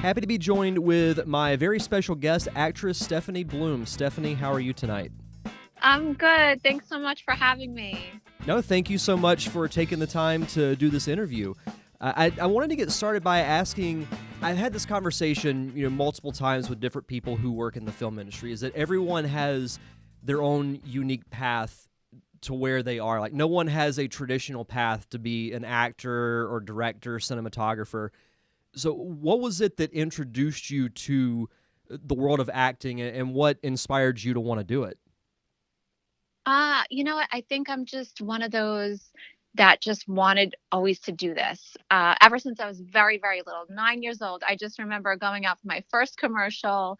Happy to be joined with my very special guest, actress Stefanie Bloom. Stefanie, how are you tonight? I'm good. Thanks so much for having me. No, thank you so much for taking the time to do this interview. I wanted to get started by asking, I've had this conversation, multiple times with different people who work in the film industry, is that everyone has their own unique path to where they are. Like, no one has a traditional path to be an actor or director, cinematographer. So what was it that introduced you to the world of acting, and what inspired you to want to do it? You know what? I think I'm just one of those that just wanted always to do this. Ever since I was very, very little, 9 years old, I just remember going out for my first commercial.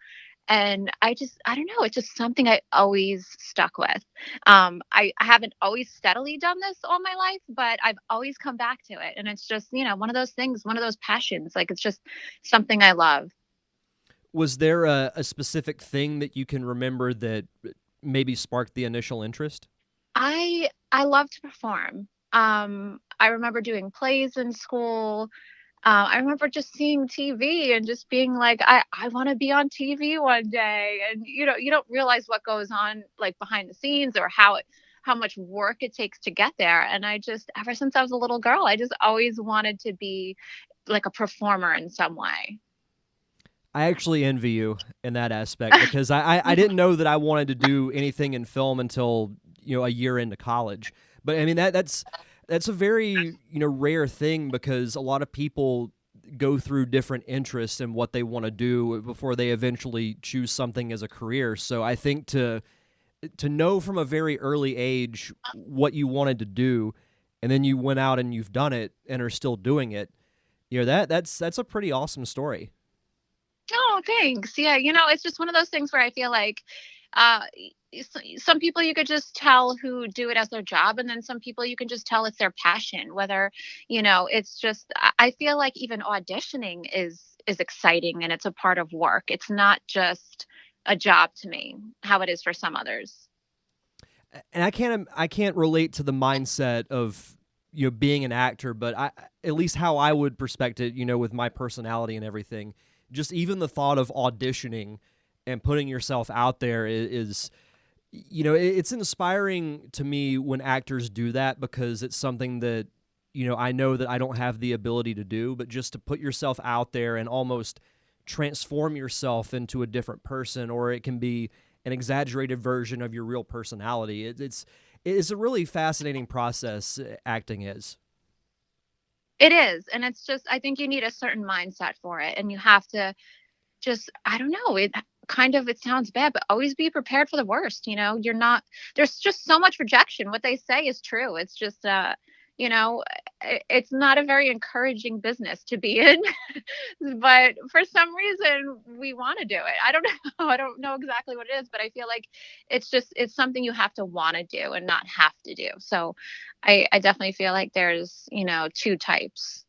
And I don't know, it's just something I always stuck with. I haven't always steadily done this all my life, but I've always come back to it. And it's just, one of those things, one of those passions. Like it's just something I love. Was there a specific thing that you can remember that maybe sparked the initial interest? I love to perform. I remember doing plays in school. I remember just seeing TV and just being like, I want to be on TV one day. And you don't realize what goes on like behind the scenes or how much work it takes to get there. And I just ever since I was a little girl, I just always wanted to be like a performer in some way. I actually envy you in that aspect because I didn't know that I wanted to do anything in film until a year into college. But I mean that's a very rare thing because a lot of people go through different interests and what they want to do before they eventually choose something as a career. So I think to know from a very early age what you wanted to do, and then you went out and you've done it and are still doing it, that's a pretty awesome story. Oh, thanks. Yeah, it's just one of those things where I feel like uh some people you could just tell who do it as their job, and then some people you can just tell it's their passion, whether, it's just I feel like even auditioning is exciting and it's a part of work. It's not just a job to me, how it is for some others. And I can't relate to the mindset of being an actor, but I at least how I would perspect it, with my personality and everything. Just even the thought of auditioning and putting yourself out there is it's inspiring to me when actors do that because it's something that I know that I don't have the ability to do, but just to put yourself out there and almost transform yourself into a different person, or it can be an exaggerated version of your real personality. It's a really fascinating process. Acting is. It is, and it's just I think you need a certain mindset for it, and you have to just I don't know, it sounds bad, but always be prepared for the worst. You're not there's just so much rejection. What they say is true. It's just you know, it's not a very encouraging business to be in, but for some reason we want to do it. I don't know. I don't know exactly what it is, but I feel like it's something you have to want to do and not have to do. So I definitely feel like there's, two types.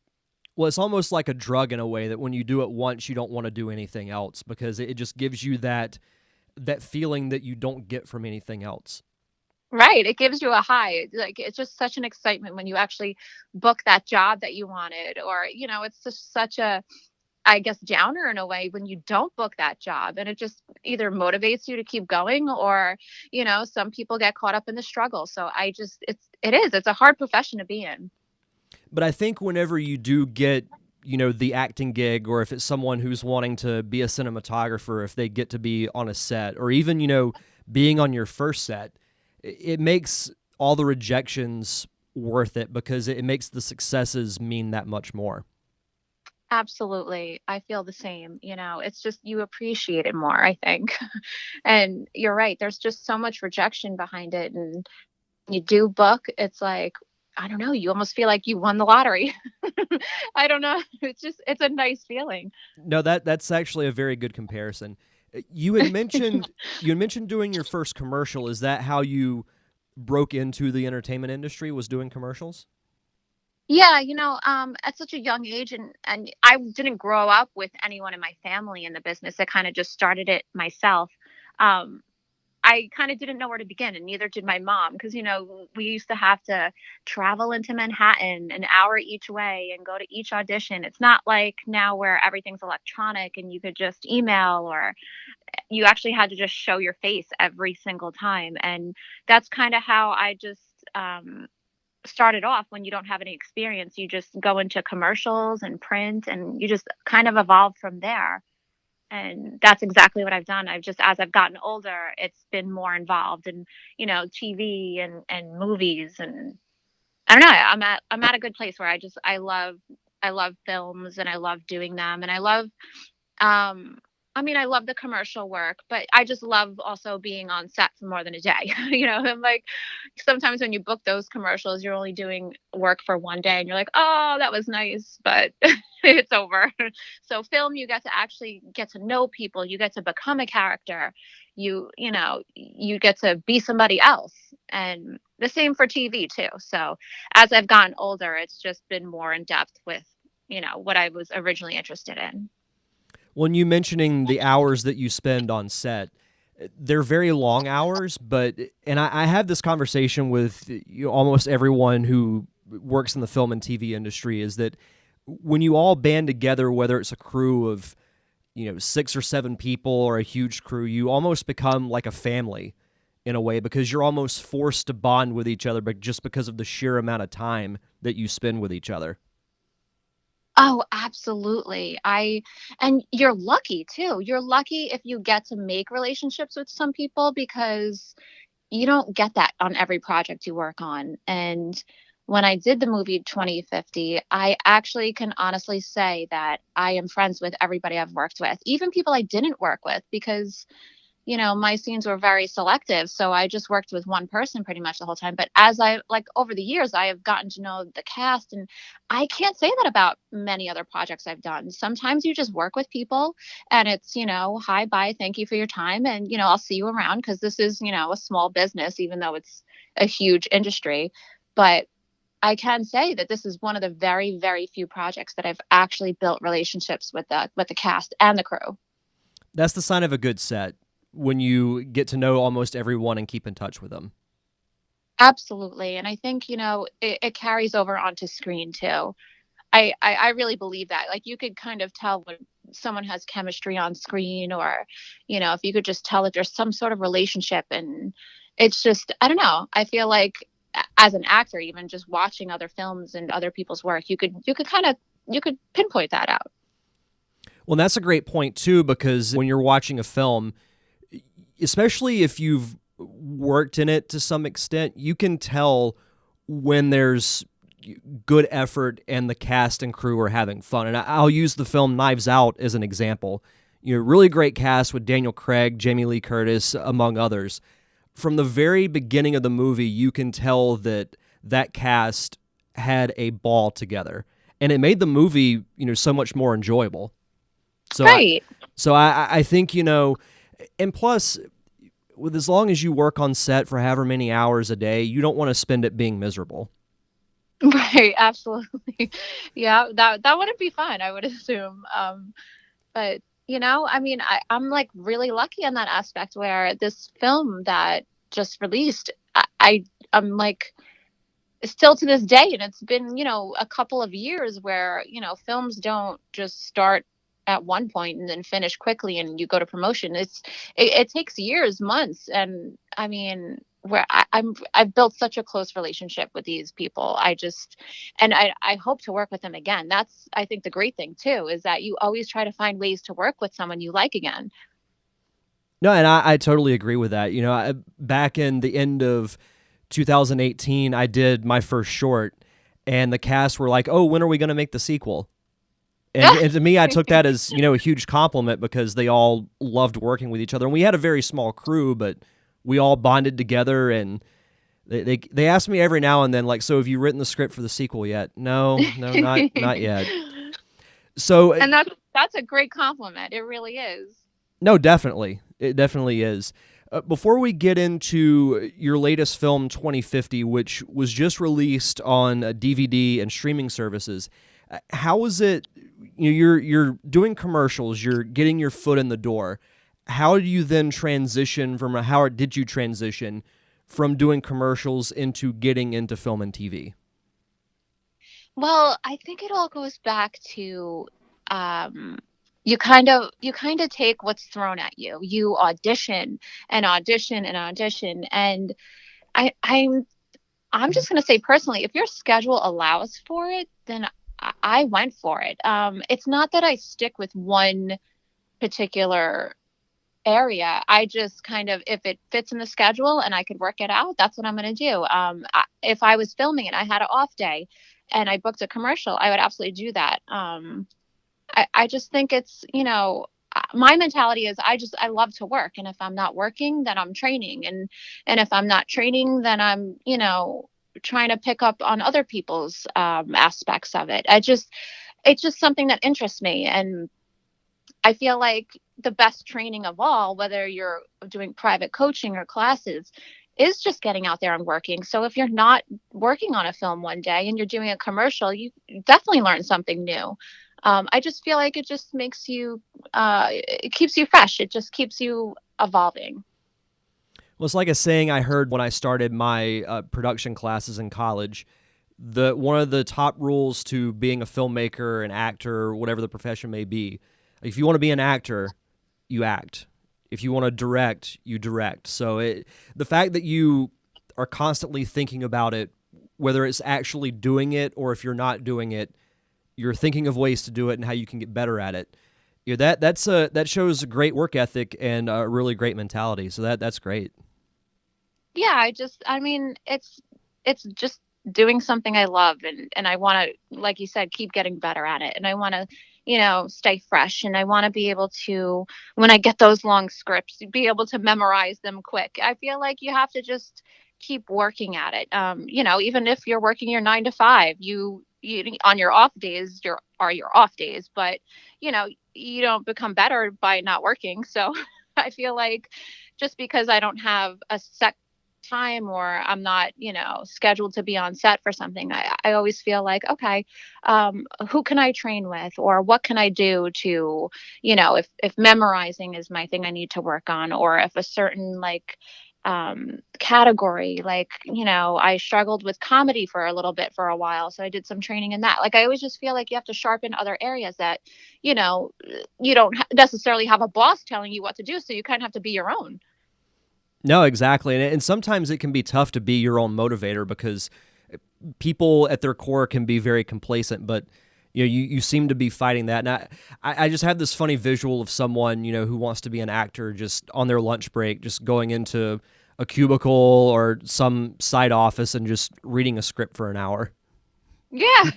Well, it's almost like a drug in a way that when you do it once, you don't want to do anything else because it just gives you that feeling that you don't get from anything else. Right. It gives you a high. Like it's just such an excitement when you actually book that job that you wanted. Or, it's just such a, I guess, downer in a way when you don't book that job. And it just either motivates you to keep going or, some people get caught up in the struggle. So it's a hard profession to be in. But I think whenever you do get, the acting gig, or if it's someone who's wanting to be a cinematographer, if they get to be on a set, or even, being on your first set, it makes all the rejections worth it because it makes the successes mean that much more. Absolutely. I feel the same. It's just you appreciate it more, I think. And you're right. There's just so much rejection behind it. And you do book, it's like, I don't know, you almost feel like you won the lottery. I don't know. It's a nice feeling. No, that's actually a very good comparison. You had mentioned doing your first commercial. Is that how you broke into the entertainment industry? Was doing commercials? Yeah, at such a young age, and I didn't grow up with anyone in my family in the business. I kind of just started it myself. Um, I kind of didn't know where to begin, and neither did my mom, because we used to have to travel into Manhattan an hour each way and go to each audition. It's not like now where everything's electronic and you could just email, or you actually had to just show your face every single time. And that's kind of how I just started off. When you don't have any experience, you just go into commercials and print, and you just kind of evolve from there. And that's exactly what I've done. I've just, as I've gotten older, it's been more involved in, TV and movies. And I don't know, I'm at a good place where I love films, and I love doing them, and um, I love the commercial work, but I just love also being on set for more than a day. And like, sometimes when you book those commercials, you're only doing work for one day and you're like, oh, that was nice, but it's over. So film, you get to actually get to know people, you get to become a character, you get to be somebody else. And the same for TV too. So as I've gotten older, it's just been more in depth with, what I was originally interested in. When you mentioning the hours that you spend on set, they're very long hours, but and I have this conversation with almost everyone who works in the film and TV industry, is that when you all band together, whether it's a crew of 6 or 7 people or a huge crew, you almost become like a family in a way, because you're almost forced to bond with each other, but just because of the sheer amount of time that you spend with each other. Oh, absolutely. And you're lucky too. You're lucky if you get to make relationships with some people, because you don't get that on every project you work on. And when I did the movie 2050, I actually can honestly say that I am friends with everybody I've worked with, even people I didn't work with, because my scenes were very selective. So I just worked with one person pretty much the whole time. But as I, like, over the years, I have gotten to know the cast. And I can't say that about many other projects I've done. Sometimes you just work with people and it's, hi, bye, thank you for your time. And, I'll see you around, because this is, a small business, even though it's a huge industry. But I can say that this is one of the very, very few projects that I've actually built relationships with the cast and the crew. That's the sign of a good set, when you get to know almost everyone and keep in touch with them. Absolutely. And I think, it carries over onto screen too. I really believe that. Like, you could kind of tell when someone has chemistry on screen, or, if you could just tell that there's some sort of relationship. And it's just, I don't know. I feel like as an actor, even just watching other films and other people's work, you could pinpoint that out. Well, that's a great point too, because when you're watching a film, especially if you've worked in it to some extent, you can tell when there's good effort and the cast and crew are having fun. And I'll use the film Knives Out as an example. Really great cast with Daniel Craig, Jamie Lee Curtis, among others. From the very beginning of the movie, you can tell that that cast had a ball together, and it made the movie, so much more enjoyable. So Right. I think, and plus, with as long as you work on set for however many hours a day, you don't want to spend it being miserable. Right. Absolutely. Yeah. That wouldn't be fun, I would assume. But I'm like really lucky in that aspect, where this film that just released, I'm like, still to this day, and it's been a couple of years, where films don't just start at one point and then finish quickly and you go to promotion. It takes years, months. And I mean, where I've built such a close relationship with these people. I hope to work with them again. That's, I think, the great thing too, is that you always try to find ways to work with someone you like again. No, and I totally agree with that. Back in the end of 2018, I did my first short, and the cast were like, "Oh, when are we going to make the sequel?" And to me, I took that as a huge compliment, because they all loved working with each other, and we had a very small crew, but we all bonded together. And they asked me every now and then, like, "So have you written the script for the sequel yet?" No, no, not yet. So And that's a great compliment. It really is. no, definitely. It definitely is. Before we get into your latest film, 2050, which was just released on DVD and streaming services, how is it? You're doing commercials, you're getting your foot in the door. how do you then transition from, how did you transition from doing commercials into getting into film and TV? Well, I think it all goes back to um, you kind of take what's thrown at you. You audition and audition and audition, and I'm just gonna say personally, if your schedule allows for it, then I went for it. It's not that I stick with one particular area. I just kind of, if it fits in the schedule and I could work it out, that's what I'm going to do. If I was filming and I had an off day and I booked a commercial, I would absolutely do that. I just think it's, my mentality is I love to work. And if I'm not working, then I'm training. And if I'm not training, then I'm, trying to pick up on other people's aspects of it. It's just something that interests me. And I feel like the best training of all, whether you're doing private coaching or classes, is just getting out there and working. So if you're not working on a film one day and you're doing a commercial, you definitely learn something new. I just feel like it just makes you, it keeps you fresh. It just keeps you evolving. Well, it's like a saying I heard when I started my production classes in college. The one of the top rules to being a filmmaker, an actor, whatever the profession may be, if you want to be an actor, you act. If you want to direct, you direct. So the fact that you are constantly thinking about it, whether it's actually doing it or if you're not doing it, you're thinking of ways to do it and how you can get better at it. That shows a great work ethic and a really great mentality. So that's great. Yeah, I mean, it's just doing something I love, and I want to, like you said, keep getting better at it. And I want to, stay fresh, and I want to be able to, when I get those long scripts, be able to memorize them quick. I feel like you have to just keep working at it. Even if you're working your 9 to 5, you on your off days, your off days, but you don't become better by not working. So I feel like just because I don't have a set time or I'm not, scheduled to be on set for something, I always feel like, okay, who can I train with, or what can I do to, if memorizing is my thing I need to work on, or if a certain like category, like, I struggled with comedy for a little bit for a while. So I did some training in that. Like, I always just feel like you have to sharpen other areas that, you know, you don't necessarily have a boss telling you what to do. So you kind of have to be your own. No, exactly. And sometimes it can be tough to be your own motivator because people at their core can be very complacent, but you seem to be fighting that. And I just have this funny visual of someone, who wants to be an actor just on their lunch break, just going into a cubicle or some side office and just reading a script for an hour. Yeah,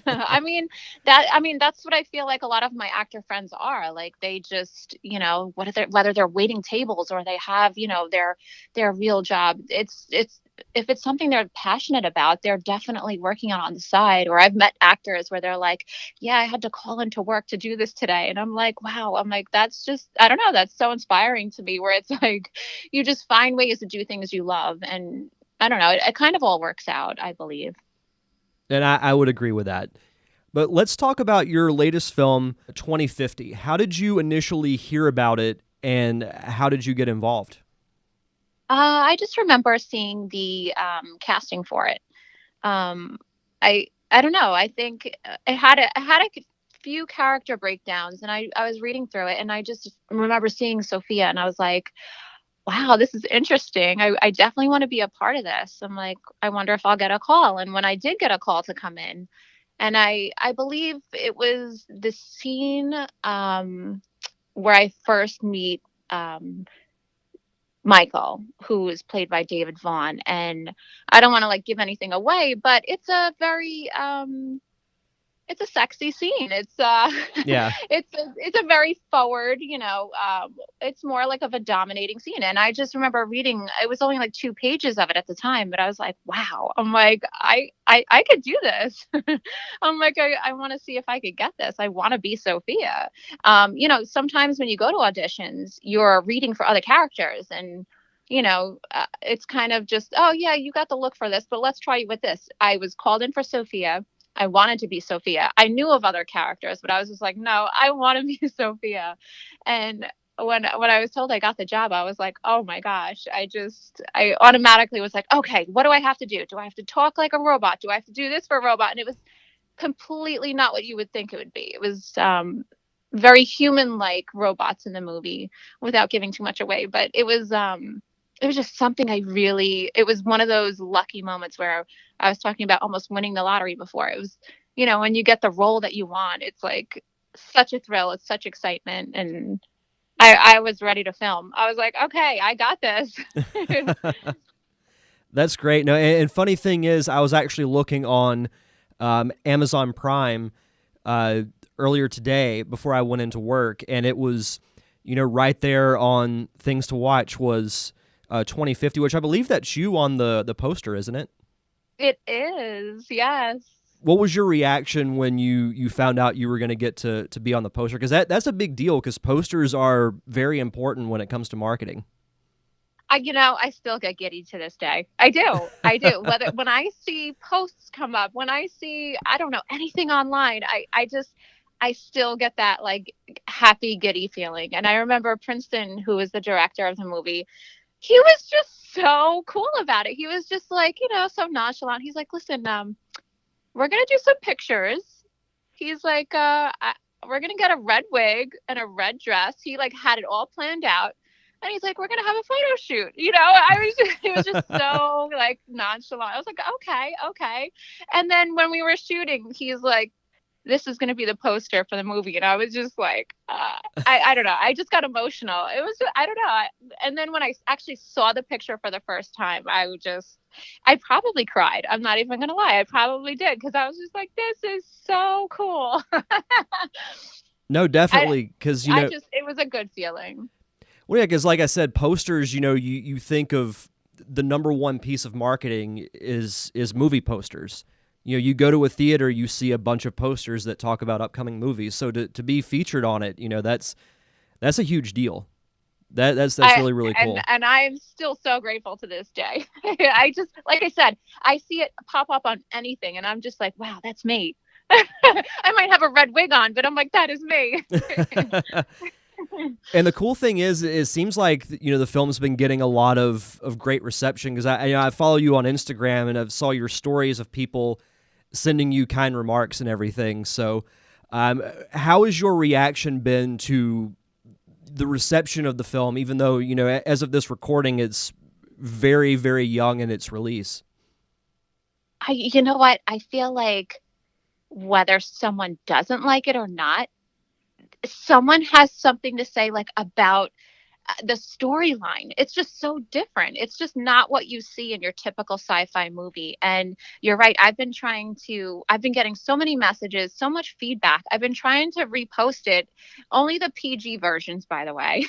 that's what I feel like a lot of my actor friends are. Like, they just, whether they're waiting tables or they have, their real job. It's if it's something they're passionate about, they're definitely working on the side. Or I've met actors where they're like, "Yeah, I had to call into work to do this today." And I'm like, "Wow." I'm like, that's just, I don't know, that's so inspiring to me, where it's like you just find ways to do things you love, and I don't know, it kind of all works out, I believe. And I would agree with that. But let's talk about your latest film, 2050. How did you initially hear about it and how did you get involved? I just remember seeing the casting for it. Um, I don't know. I think it had a few character breakdowns, and I was reading through it, and I just remember seeing Sophia, and I was like, "Wow, this is interesting. I definitely want to be a part of this." I'm like, "I wonder if I'll get a call." And when I did get a call to come in, and I believe it was the scene where I first meet. Michael, who is played by David Vaughn. And I don't want to like give anything away, but it's a sexy scene. Yeah. It's a very forward, it's more like of a dominating scene. And I just remember reading, it was only like 2 pages of it at the time, but I was like, wow. I'm like, I could do this. I'm like, I want to see if I could get this. I want to be Sophia. Sometimes when you go to auditions, you're reading for other characters, and it's kind of just, oh yeah, you got the look for this, but let's try you with this. I was called in for Sophia. I wanted to be Sophia. I knew of other characters, but I was just like, no, I want to be Sophia. And when I was told I got the job, I was like, oh my gosh. I automatically was like, okay, what do I have to do? Do I have to talk like a robot? Do I have to do this for a robot? And it was completely not what you would think it would be. It was very human like robots in the movie without giving too much away. But it was just something it was one of those lucky moments where I was talking about almost winning the lottery before. It was, when you get the role that you want, it's like such a thrill, it's such excitement. And I was ready to film. I was like, okay, I got this. That's great. No, and funny thing is, I was actually looking on Amazon Prime uh, earlier today before I went into work, and it was, right there on things to watch was 2050, which I believe that's you on the poster, isn't it? It is, yes. What was your reaction when you found out you were going to get to be on the poster? Because that's a big deal. Because posters are very important when it comes to marketing. I still get giddy to this day. I do. I do. When I see posts come up, when I see, I don't know, anything online, I still get that like happy giddy feeling. And I remember Princeton, who was the director of the movie, he was just so cool about it. He was just like, so nonchalant. He's like, listen, we're going to do some pictures. He's like, we're going to get a red wig and a red dress. He like had it all planned out. And he's like, we're going to have a photo shoot. It was just so like nonchalant. I was like, okay, okay. And then when we were shooting, he's like, this is going to be the poster for the movie. And I was just like, I don't know. I just got emotional. It was, I don't know. And then when I actually saw the picture for the first time, I probably cried. I'm not even going to lie. I probably did. Cause I was just like, this is so cool. No, definitely. Cause it was a good feeling. Well, yeah, because like I said, posters, you think of the number one piece of marketing is movie posters. You go to a theater, you see a bunch of posters that talk about upcoming movies. So to be featured on it, that's a huge deal. That's really, really cool. And I'm still so grateful to this day. I just, like I said, I see it pop up on anything, and I'm just like, wow, that's me. I might have a red wig on, but I'm like, that is me. And the cool thing is, it seems like the film's been getting a lot of great reception because I follow you on Instagram and I saw your stories of people sending you kind remarks and everything. So, how has your reaction been to the reception of the film? Even though as of this recording, it's very, very young in its release. You know what? I feel like whether someone doesn't like it or not, someone has something to say like about the storyline. It's just so different. It's just not what you see in your typical sci-fi movie. And you're right. I've been getting so many messages, so much feedback. I've been trying to repost it, only the PG versions, by the way,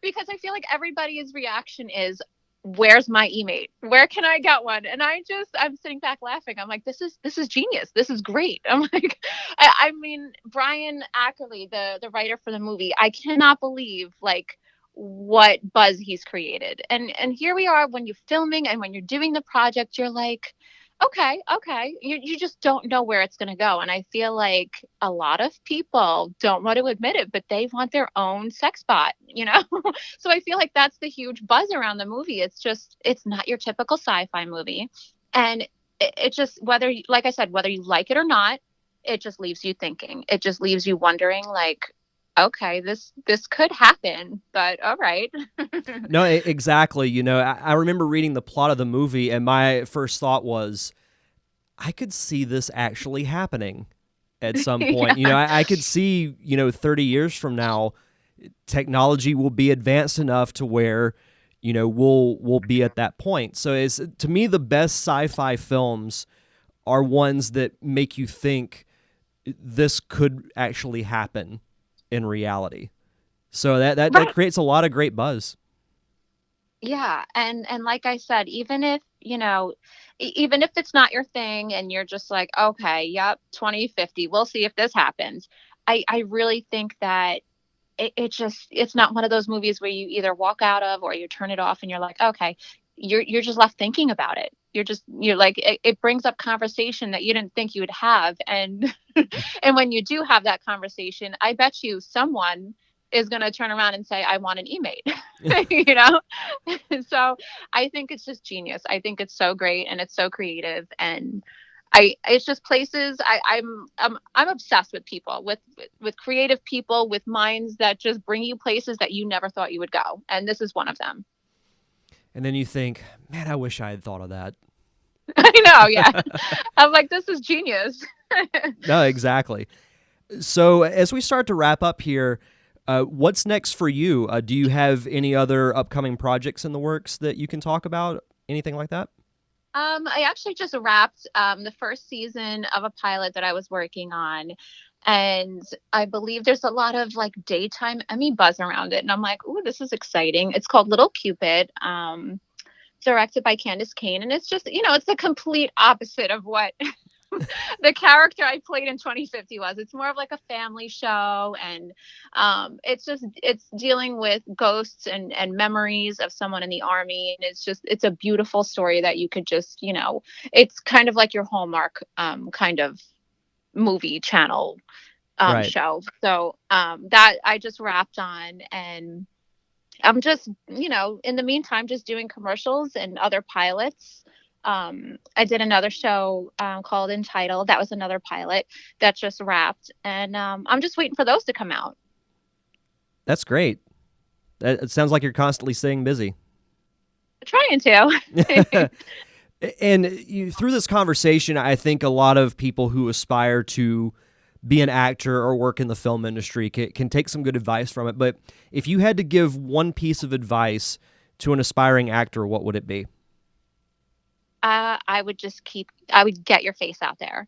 because I feel like everybody's reaction is, where's my email? Where can I get one? And I'm sitting back laughing. I'm like, this is genius. This is great. I'm like, I mean, Brian Ackerley, the writer for the movie, I cannot believe like what buzz he's created. And here we are when you're filming and when you're doing the project, you're like, okay. You just don't know where it's going to go. And I feel like a lot of people don't want to admit it, but they want their own sex bot, So I feel like that's the huge buzz around the movie. It's not your typical sci-fi movie. And it just, like I said, whether you like it or not, it just leaves you thinking. It just leaves you wondering like, okay, this could happen, but all right. No, exactly. I remember reading the plot of the movie, and my first thought was, I could see this actually happening at some point. Yeah. I could see, 30 years from now, technology will be advanced enough to where, we'll be at that point. So it's, to me, the best sci-fi films are ones that make you think this could actually happen in reality. So that creates a lot of great buzz. Yeah, and like I said, even if even if it's not your thing and you're just like, okay, yep, 2050, we'll see if this happens. I really think that it's not one of those movies where you either walk out of or you turn it off and you're like, okay, you're just left thinking about it. You're like, it brings up conversation that you didn't think you would have. And and when you do have that conversation, I bet you someone is going to turn around and say, I want an e-mate, you know? So I think it's just genius. I think it's so great and it's so creative. And it's just places I'm obsessed with people, with creative people, with minds that just bring you places that you never thought you would go. And this is one of them. And then you think, man, I wish I had thought of that. I know. Yeah. I'm like, this is genius. No, exactly. So as we start to wrap up here, what's next for you? Do you have any other upcoming projects in the works that you can talk about? Anything like that? I actually just wrapped the first season of a pilot that I was working on. And I believe there's a lot of like daytime Emmy buzz around it. And I'm like, ooh, this is exciting. It's called Little Cupid, directed by Candace Kane. And it's just, it's the complete opposite of what the character I played in 2050 was. It's more of like a family show, and it's dealing with ghosts and memories of someone in the army, and it's a beautiful story that you could just, it's kind of like your Hallmark kind of movie channel Right. show. So that I just wrapped on, and I'm just, in the meantime, just doing commercials and other pilots. I did another show called Entitled. That was another pilot that just wrapped. And I'm just waiting for those to come out. That's great. It sounds like you're constantly staying busy. Trying to. And through this conversation, I think a lot of people who aspire to be an actor or work in the film industry can take some good advice from it. But if you had to give one piece of advice to an aspiring actor, what would it be? I would get your face out there.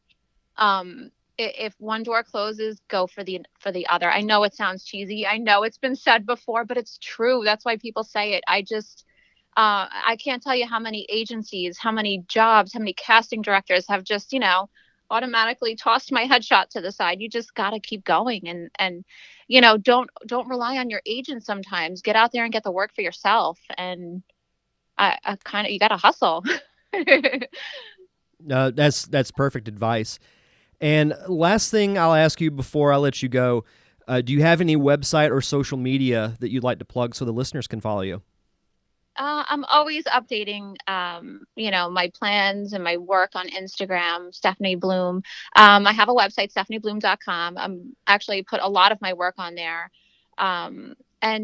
If one door closes, go for the other. I know it sounds cheesy. I know it's been said before, but it's true. That's why people say it. I can't tell you how many agencies, how many jobs, how many casting directors have just, automatically tossed my headshot to the side. You just got to keep going, and don't rely on your agent sometimes. Get out there and get the work for yourself. And I kind of, you got to hustle. That's perfect advice. And last thing I'll ask you before I let you go, do you have any website or social media that you'd like to plug so the listeners can follow you? I'm always updating, my plans and my work on Instagram, Stefanie Bloom. I have a website, stefaniebloom.com. I'm actually put a lot of my work on there. And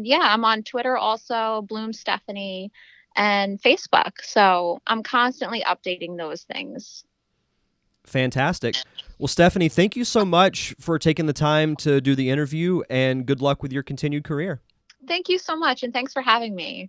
yeah, I'm on Twitter also, Bloom Stefanie, and Facebook. So I'm constantly updating those things. Fantastic. Well, Stefanie, thank you so much for taking the time to do the interview, and good luck with your continued career. Thank you so much. And thanks for having me.